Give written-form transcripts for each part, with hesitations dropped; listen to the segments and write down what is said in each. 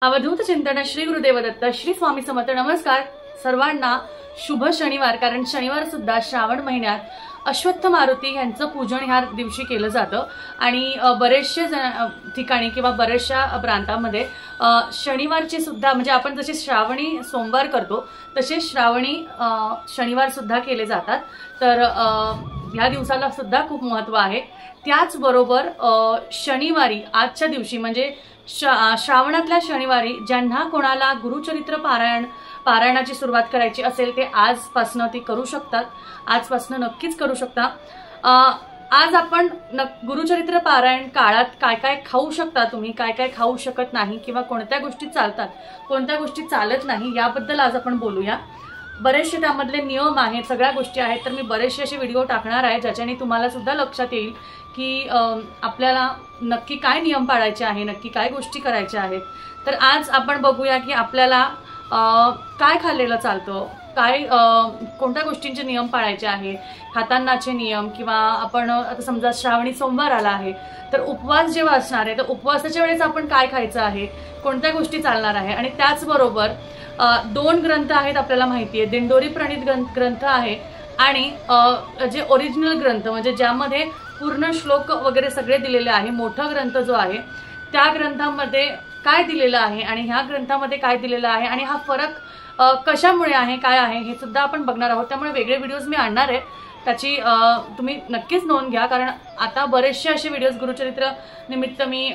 अवधूत चिंतन श्री गुरुदेव दत्त श्री स्वामी समर्थ। नमस्कार सर्वांना, शुभ शनिवार। कारण शनिवार सुद्धा श्रावण महिन्यात अश्वत्थ मारुती यांचं पूजन ह्या दिवशी केलं जातं आणि बरेचशे ठिकाणी किंवा बऱ्याचशा प्रांतांमध्ये शनिवारची सुद्धा म्हणजे आपण जसे श्रावणी सोमवार करतो तसे श्रावणी शनिवार सुद्धा केले जातात। तर ह्या दिवसाला सुद्धा खूप महत्त्व आहे। त्याचबरोबर शनिवारी आजच्या दिवशी म्हणजे श्रावणातल्या शनिवारी ज्यांना कोणाला गुरुचरित्र पारायणाची सुरुवात करायची असेल ते आजपासून ती करू शकतात। आजपासून नक्कीच करू शकता। आज आपण गुरुचरित्र पारायण काळात काय काय खाऊ शकता, तुम्ही काय काय खाऊ शकत नाही किंवा कोणत्या गोष्टी चालतात कोणत्या गोष्टी चालत नाही याबद्दल आज आपण बोलूया। बरेचसे त्यामधले नियम आहेत, सगळ्या गोष्टी आहेत। तर मी बरेचसे असे व्हिडिओ टाकणार आहे ज्याच्याने तुम्हाला सुद्धा लक्षात येईल की आपल्याला नक्की काय नियम पाळायचे आहे, नक्की काय गोष्टी करायच्या आहेत। तर आज आपण बघूया की आपल्याला काय खाल्लेलं चालतं, काय कोणत्या गोष्टींचे नियम पाळायचे आहे, खातानाचे नियम किंवा आपण आता समजा श्रावणी सोमवार आला आहे तर उपवास जेव्हा असणार आहे तर उपवासाच्या वेळेस आपण काय खायचं आहे, कोणत्या गोष्टी चालणार आहे। आणि त्याचबरोबर दोन ग्रंथ आहेत आपल्याला माहिती आहे, दिंडोरी प्रणीत ग्रंथ आहे आणि जे ओरिजिनल ग्रंथ म्हणजे ज्यामध्ये पूर्ण श्लोक वगैरे सगळे दिलेले आहे, मोठा ग्रंथ जो आहे त्या ग्रंथामध्ये काय दिलेलं आहे आणि ह्या ग्रंथामध्ये काय दिलेलं आहे आणि हा फरक कशामुळे आहे काय आहे हे सुद्धा आपण बघणार आहोत। त्यामुळे वेगळे व्हिडिओज मी आणणार आहे, त्याची तुम्ही नक्कीच नोंद घ्या। कारण आता बरेचसे असे व्हिडिओज गुरुचरित्र निमित्त मी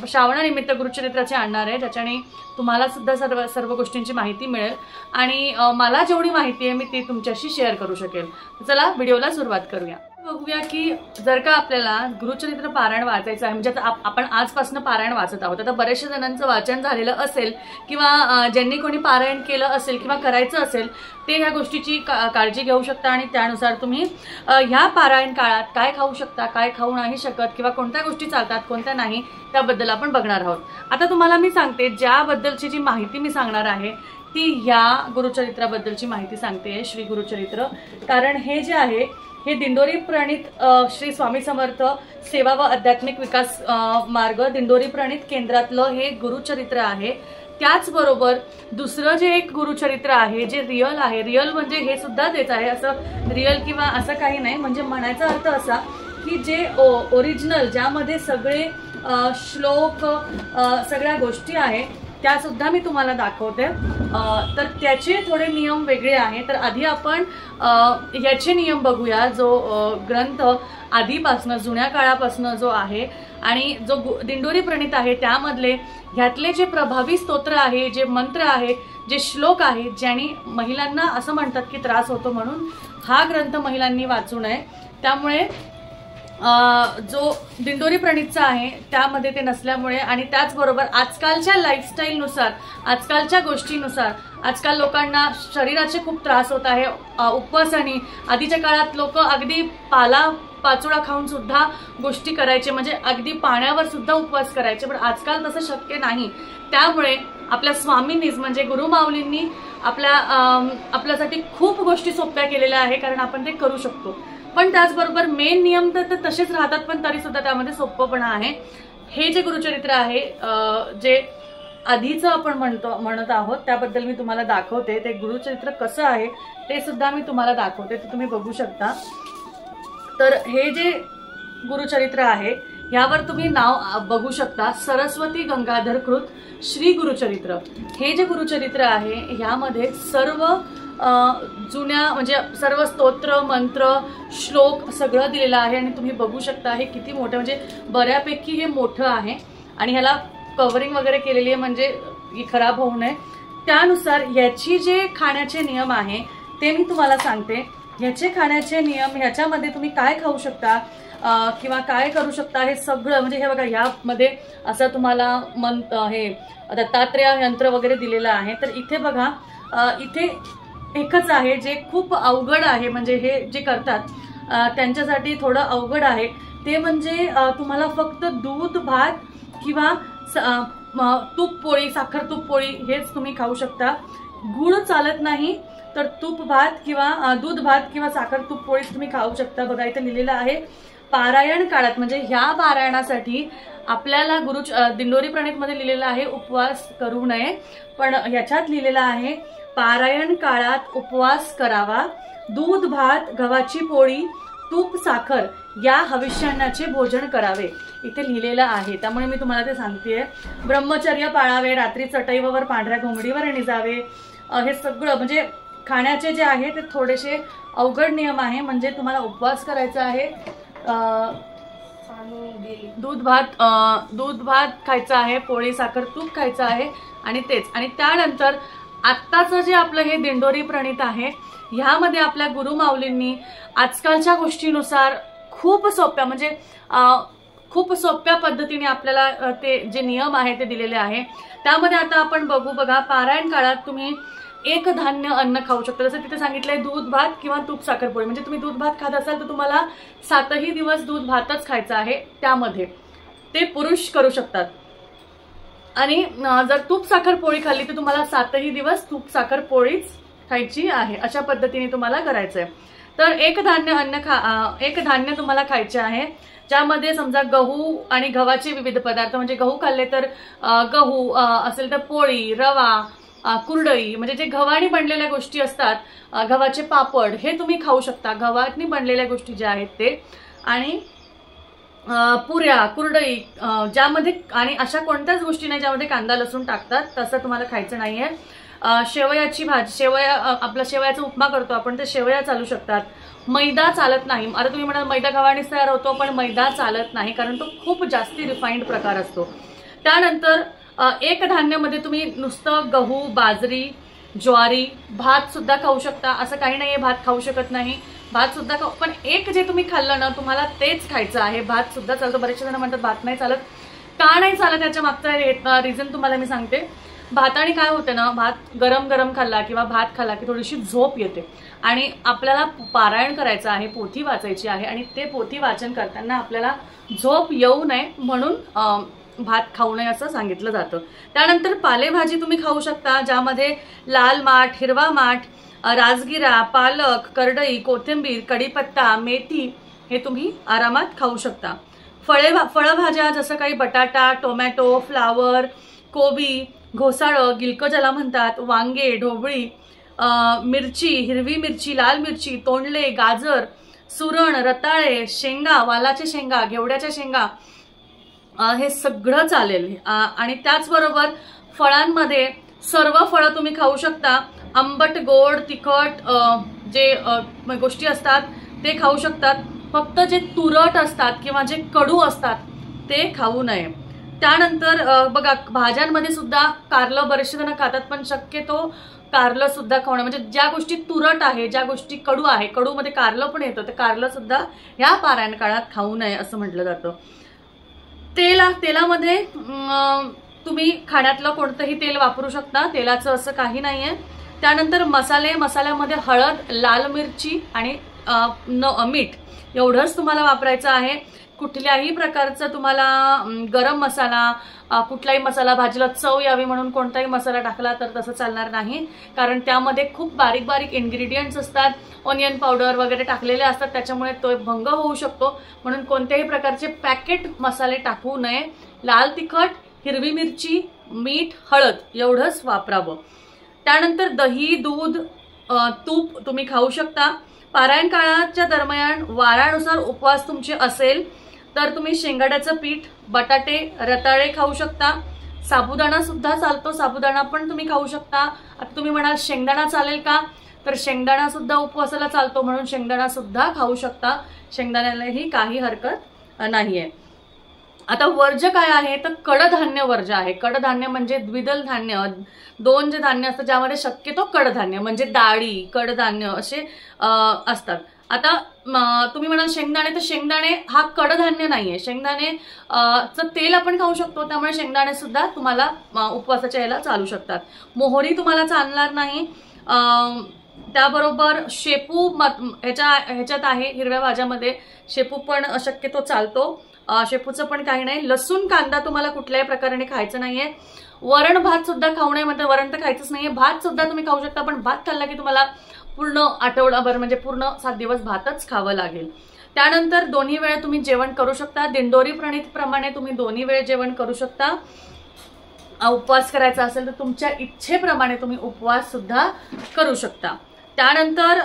श्रावणानिमित्त गुरुचरित्राचे आणणार आहे ज्याच्याने तुम्हाला सुद्धा सर्व गोष्टींची माहिती मिळेल आणि मला जेवढी माहिती आहे मी ती तुमच्याशी शेअर करू शकेल। चला व्हिडिओला सुरुवात करूया। बघूया की जर का आपल्याला गुरुचरित्र पारायण वाचायचं आहे म्हणजे आपण आजपासून पारायण वाचत आहोत, आता बऱ्याचशा जणांचं वाचन झालेलं असेल किंवा ज्यांनी कोणी पारायण केलं असेल किंवा करायचं असेल ते ह्या गोष्टीची काळजी घेऊ शकता आणि त्यानुसार तुम्ही ह्या पारायण काळात काय खाऊ शकता, काय खाऊ नाही शकत किंवा कोणत्या गोष्टी चालतात कोणत्या नाही त्याबद्दल आपण बघणार आहोत। आता तुम्हाला मी सांगते ज्याबद्दलची जी माहिती मी सांगणार आहे ती ह्या गुरुचरित्राबद्दलची माहिती सांगते, श्री गुरुचरित्र। कारण हे जे आहे हे दिंडोरी प्रणीत श्री स्वामी समर्थ सेवा व आध्यात्मिक विकास मार्ग दिंडोरी प्रणीत केंद्रातलं हे गुरुचरित्र आहे। त्याचबरोबर दुसरं जे एक गुरुचरित्र आहे जे रिअल आहे, रिअल म्हणजे हे सुद्धा तेच आहे, असं रिअल किंवा असं काही नाही, म्हणजे म्हणायचा अर्थ असा की जे ओरिजिनल ज्यामध्ये सगळे श्लोक सगळ्या गोष्टी आहेत त्या सुद्धा मी तुम्हाला दाखवते। तर त्याचे थोडे नियम वेगळे आहेत। तर आधी आपण याचे नियम बघूया। जो ग्रंथ आधीपासून जुन्या काळापासून जो आहे आणि जो दिंडोरी प्रणीत आहे त्यामधले ह्यातले जे प्रभावी स्तोत्र आहे, जे मंत्र आहे, जे श्लोक आहे ज्यांनी महिलांना असं म्हणतात की त्रास होतो म्हणून हा ग्रंथ महिलांनी वाचू नये। त्यामुळे जो दिंडोरी प्रणीतचा आहे त्यामध्ये ते नसल्यामुळे आणि त्याचबरोबर आजकालच्या लाईफस्टाईलनुसार आजकालच्या गोष्टीनुसार आजकाल लोकांना शरीराचे खूप त्रास होत आहे उपवासाने। आधीच्या काळात लोक अगदी पाचोळा खाऊन सुद्धा गोष्टी करायचे, म्हणजे अगदी पाण्यावर सुद्धा उपवास करायचे, पण आजकाल तसं शक्य नाही। त्यामुळे आपल्या स्वामींनीच म्हणजे गुरुमाऊलींनी आपल्यासाठी खूप गोष्टी सोप्या केलेल्या आहे कारण आपण ते करू शकतो। पण त्याचबरोबर मेन नियम तर तसेच राहतात पण तरी सुद्धा त्यामध्ये सोपपणा आहे। हे जे गुरुचरित्र आहे जे आधीचं आपण म्हणत आहोत त्याबद्दल मी तुम्हाला दाखवते। ते गुरुचरित्र कसं आहे ते सुद्धा मी तुम्हाला दाखवते, ते तुम्ही बघू शकता। तर हे जे गुरुचरित्र आहे यावर तुम्ही नाव बघू शकता, सरस्वती गंगाधर कृत श्री गुरुचरित्र। हे जे गुरुचरित्र आहे यामध्ये सर्व जुन्या म्हणजे सर्व स्तोत्र मंत्र श्लोक सगळं दिलेलं आहे आणि तुम्ही बघू शकता हे किती मोठं म्हणजे बऱ्यापैकी हे मोठं आहे आणि ह्याला कव्हरिंग वगैरे केलेली आहे म्हणजे खराब होऊ नये। त्यानुसार याची जे खाण्याचे नियम आहे ते मी तुम्हाला सांगते। ह्याचे खाण्याचे नियम ह्याच्यामध्ये तुम्ही काय खाऊ शकता किंवा काय करू शकता हे सगळं म्हणजे हे बघा ह्यामध्ये असं तुम्हाला हे दत्तात्रेय यंत्र वगैरे दिलेलं आहे। तर इथे बघा इथे एकच आहे जे खूप अवघड आहे, म्हणजे हे जे करतात त्यांच्यासाठी थोडं अवघड आहे, ते म्हणजे तुम्हाला फक्त दूध भात किंवा तूप पोळी साखर तूप पोळी हेच तुम्ही खाऊ शकता। गुळ चालत नाही, तर तूप भात किंवा दूध भात किंवा साखर तूप पोळीच तुम्ही खाऊ शकता। बघा इथे लिहिलेलं आहे पारायण काळात म्हणजे ह्या पारायणासाठी आपल्याला दिंडोरी प्रणीतमध्ये लिहिलेलं आहे उपवास करू नये, पण ह्याच्यात लिहिलेलं आहे पारायण काळात उपवास करावा, दूध भात गव्हाची पोळी तूप साखर या हविष्यान्नाचे भोजन करावे इथे लिहिलेलं आहे। त्यामुळे मी तुम्हाला ते सांगतेय। ब्रह्मचर्य पाळावे, रात्री चटईवर पांढऱ्या घोंगडीवर निजावे, हे सगळं म्हणजे खाण्याचे जे आहे ते थोडेसे अवघड नियम आहे। म्हणजे तुम्हाला उपवास करायचा आहे, दूध भात खायचा आहे, पोळी साखर तूप खायचं आहे आणि तेच। आणि त्यानंतर आत्ताचं जे आपलं हे दिंडोरी प्रणीत आहे ह्यामध्ये आपल्या गुरुमाऊलींनी आजकालच्या गोष्टीनुसार खूप सोप्या म्हणजे खूप सोप्या पद्धतीने आपल्याला ते जे नियम आहे ते दिलेले आहे। त्यामध्ये आता आपण बघा, पारायण काळात तुम्ही एक धान्य अन्न खाऊ शकता। जसं तिथे सांगितलंय दूध भात किंवा तूप साखरपोळी, म्हणजे तुम्ही दूध भात खात असाल तर तुम्हाला 7ही दिवस दूध भातच खायचा आहे, त्यामध्ये ते पुरुष करू शकतात। आणि जर तूप साखर पोळी खाल्ली तर तुम्हाला 7ही दिवस तूप साखर पोळीच खायची आहे, अशा पद्धतीने तुम्हाला करायचंय। तर एक धान्य तुम्हाला खायचे आहे, ज्यामध्ये समजा गहू आणि गव्हाचे विविध पदार्थ, म्हणजे गहू खाल्ले तर गहू असेल तर पोळी, रवा, कुरडई, म्हणजे जे गव्हाने बनलेल्या गोष्टी असतात, गव्हाचे पापड हे तुम्ही खाऊ शकता, गव्हाने बनलेल्या गोष्टी ज्या आहेत ते। आणि पुऱ्या, कुरडई ज्यामध्ये आणि अशा कोणत्याच गोष्टी नाही ज्यामध्ये कांदा लसूण टाकतात, तसं तुम्हाला खायचं नाहीये। शेवयाची भाजी, आपला शेवयाचा उपमा करतो आपण, ते शेवया चालू शकतात। मैदा चालत नाही। आता तुम्ही म्हणाल मैदा गव्हानेच तयार होतो, पण मैदा चालत नाही कारण तो खूप जास्ती रिफाइंड प्रकार असतो। त्यानंतर एक धान्यामध्ये तुम्ही नुसतं गहू, बाजरी, ज्वारी, भात सुद्धा खाऊ शकता, असं काही नाहीये भात खाऊ शकत नाही, भात सुद्धा खाऊ, पण एक जे तुम्ही खाल्लं ना तुम्हाला तेच खायचं आहे। भात सुद्धा चालतो, बरेचसे जण म्हणतात भात नाही चालत, का नाही चालत याच्या मागचा रिझन तुम्हाला मी सांगते। भाताने काय होते ना, भात गरम गरम खाल्ला किंवा भात खाल्ला की थोडीशी झोप येते, आणि आपल्याला पारायण करायचं आहे, पोथी वाचायची आहे, आणि ते पोथी वाचन करताना आपल्याला झोप येऊ नये म्हणून भात खाऊ नये असं सांगितलं जातं। त्यानंतर पालेभाजी तुम्ही खाऊ शकता, ज्यामध्ये लाल माठ, हिरवा माठ, राजगिरा, पालक, करडई, कोथिंबीर, कढीपत्ता, मेथी हे तुम्ही आरामात खाऊ शकता। फळभाज्या जसं काही बटाटा, टोमॅटो, फ्लावर, कोबी, घोसाळं, गिलकं ज्याला म्हणतात, वांगे, ढोबळी, मिरची, हिरवी मिरची, लाल मिरची, तोंडले, गाजर, सुरण, रताळे, शेंगा, वालाच्या शेंगा, घेवड्याच्या शेंगा, हे सगळं चालेल। आणि त्याचबरोबर फळांमध्ये सर्व फळं तुम्ही खाऊ शकता। आंबट, गोड, तिखट जे गोष्टी असतात ते खाऊ शकतात, फक्त जे तुरट असतात किंवा जे कडू असतात ते खाऊ नये। त्यानंतर बघा, भाज्यांमध्ये सुद्धा कारलं बरेचसे जण खातात, पण शक्यतो कारलं सुद्धा खाऊ नये, म्हणजे ज्या गोष्टी तुरट आहे, ज्या गोष्टी कडू आहे, कडू मध्ये कारलं पण येतं, तर कारलं सुद्धा ह्या पारायण काळात खाऊ नये असं म्हटलं जातं। तेलामध्ये तुम्ही खाण्यातलं कोणतंही तेल वापरू शकता, तेलाचं असं काही नाहीये। त्यानंतर मसाल्यामध्ये हळद, लाल मिरची आणि मीठ एवढंच तुम्हाला वापरायचं आहे। कुठल्याही प्रकारचं तुम्हाला गरम मसाला, कुठलाही मसाला भाजीला चव यावी म्हणून कोणताही मसाला टाकला तर तसं चालणार नाही, कारण त्यामध्ये खूप बारीक बारीक इन्ग्रेडियंट्स असतात, ऑनियन पावडर वगैरे टाकलेले असतात, त्याच्यामुळे तो भंग होऊ शकतो, म्हणून कोणत्याही प्रकारचे पॅकेट मसाले टाकू नये। लाल तिखट, हिरवी मिरची, मीठ, हळद एवढंच वापरावं। त्यानंतर दही, दूध, तूप तुम्ही खाऊ शकता। पारायण काळाच्या दरम्यान वारानुसार उपवास तुमचे असेल तर तुम्ही शेंगाड्याचं पीठ, बटाटे, रताळे खाऊ शकता। साबुदाणा सुद्धा चालतो, साबुदाणा पण तुम्ही खाऊ शकता। आता तुम्ही म्हणाल शेंगदाणा चालेल का, तर शेंगदाणा सुद्धा उपवासाला चालतो, म्हणून शेंगदाणा सुद्धा खाऊ शकता, शेंगदाण्यालाही काही हरकत नाहीये। आता वर्ज्य काय आहे तर कडधान्य वर्ज्य आहे। कडधान्य म्हणजे द्विदल धान्य, दोन जे धान्य असतात ज्यामध्ये शक्यतो कडधान्य म्हणजे डाळी, कडधान्य असे असतात। आता तुम्ही म्हणाल शेंगदाणे, तर शेंगदाणे हा कडधान्य नाहीये, शेंगदाणे तेल आपण खाऊ शकतो, त्यामुळे शेंगदाणे सुद्धा तुम्हाला उपवासाच्या याला चालू शकतात। मोहरी तुम्हाला चालणार नाही। त्याबरोबर शेपू ह्याच्यात आहे, हिरव्या भाज्यामध्ये शेपू पण शक्यतो चालतो, शेपूचं पण काही नाही। लसूण, कांदा तुम्हाला कुठल्याही प्रकारे खायचं नाहीये। वरण भात सुद्धा खाऊ नये, म्हणजे वरण तर खायचंच नाहीये, भात सुद्धा तुम्ही खाऊ शकता, पण भात खाल्ला की तुम्हाला पूर्ण आठवडाभर म्हणजे पूर्ण 7 दिवस भातच खावं लागेल। त्यानंतर दोन्ही वेळा तुम्ही जेवण करू शकता, दिंडोरी प्रणीत प्रमाणे तुम्ही दोन्ही वेळ जेवण करू शकता। उपवास करायचा असेल तर तुमच्या इच्छेप्रमाणे तुम्ही उपवास सुद्धा करू शकता। त्यानंतर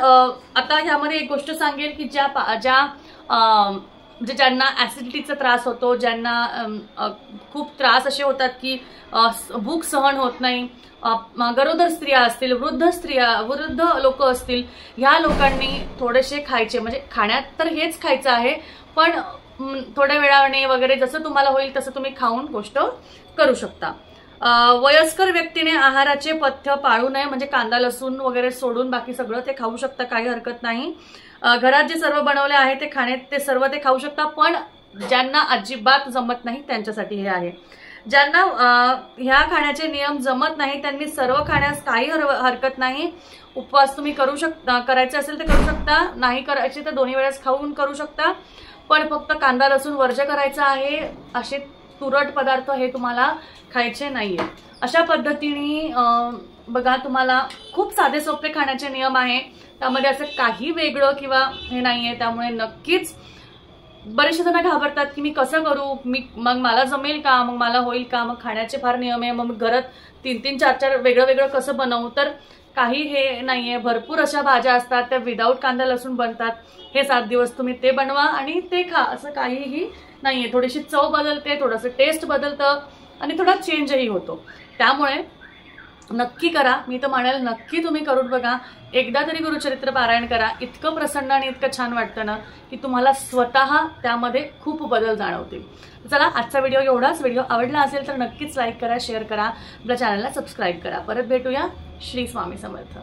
आता ह्यामध्ये एक गोष्ट सांगेल की म्हणजे ज्यांना ऍसिडिटीचा त्रास होतो, ज्यांना खूप त्रास असे होतात की भूक सहन होत नाही, गरोदर स्त्रिया असतील, वृद्ध लोक असतील, ह्या लोकांनी थोडेसे खायचे, म्हणजे खाण्यात तर हेच खायचं आहे पण थोड्या वेळाने वगैरे जसं तुम्हाला होईल तसं तुम्ही खाऊन गोष्ट करू शकता। वयस्कर व्यक्तीने आहाराचे पथ्य पाळू नये, म्हणजे कांदा लसूण वगैरे सोडून बाकी सगळं ते खाऊ शकता, काही हरकत नाही। घरात जे सर्व बनवले आहे ते खाणे ते सर्व ते खाऊ शकता, पण ज्यांना अजिबात जमत नाही त्यांच्यासाठी हे आहे। ज्यांना ह्या खाण्याचे नियम जमत नाही त्यांनी सर्व खाण्यास काही हरकत नाही। उपवास तुम्ही करू शकता, करायचे असेल तर करू शकता, नाही करायचे तर दोन्ही वेळेस खाऊन करू शकता, पण फक्त कांदा लसूण वर्ज्य करायचा आहे, असे तुरट पदार्थ हे तुम्हाला खायचे नाहीये। अशा पद्धतीने बघा तुम्हाला खूप साधे सोपे खाण्याचे नियम आहे, त्यामध्ये असं काही वेगळं किंवा हे नाहीये। त्यामुळे नक्कीच बरेचसे जण घाबरतात की मी कसं करू, मग मला जमेल का, मग मला होईल का, मग खाण्याचे फार नियम आहे, मग घरात 3-3 4-4 वेगळं वेगळं कसं बनवू, तर काही हे नाहीये। भरपूर अशा भाज्या असतात त्या विदाऊट कांदा लसूण बनतात, हे 7 दिवस तुम्ही ते बनवा आणि ते खा, असं काहीही नाहीये। थोडीशी चव बदलते, थोडंसं टेस्ट बदलतं आणि थोडा चेंजही होतो, त्यामुळे नक्की करा। मी तर म्हणेल नक्की तुम्ही करून बघा, एकदा तरी गुरुचरित्र पारायण करा, इतकं प्रसन्न आणि इतकं छान वाटतं ना की तुम्हाला स्वतः त्यामध्ये खूप बदल जाणवतील। चला आजचा व्हिडिओ एवढाच। व्हिडिओ आवडला असेल तर नक्कीच लाईक करा, शेअर करा, आपल्या चॅनलला सबस्क्राईब करा। परत भेटूया। श्री स्वामी समर्थ।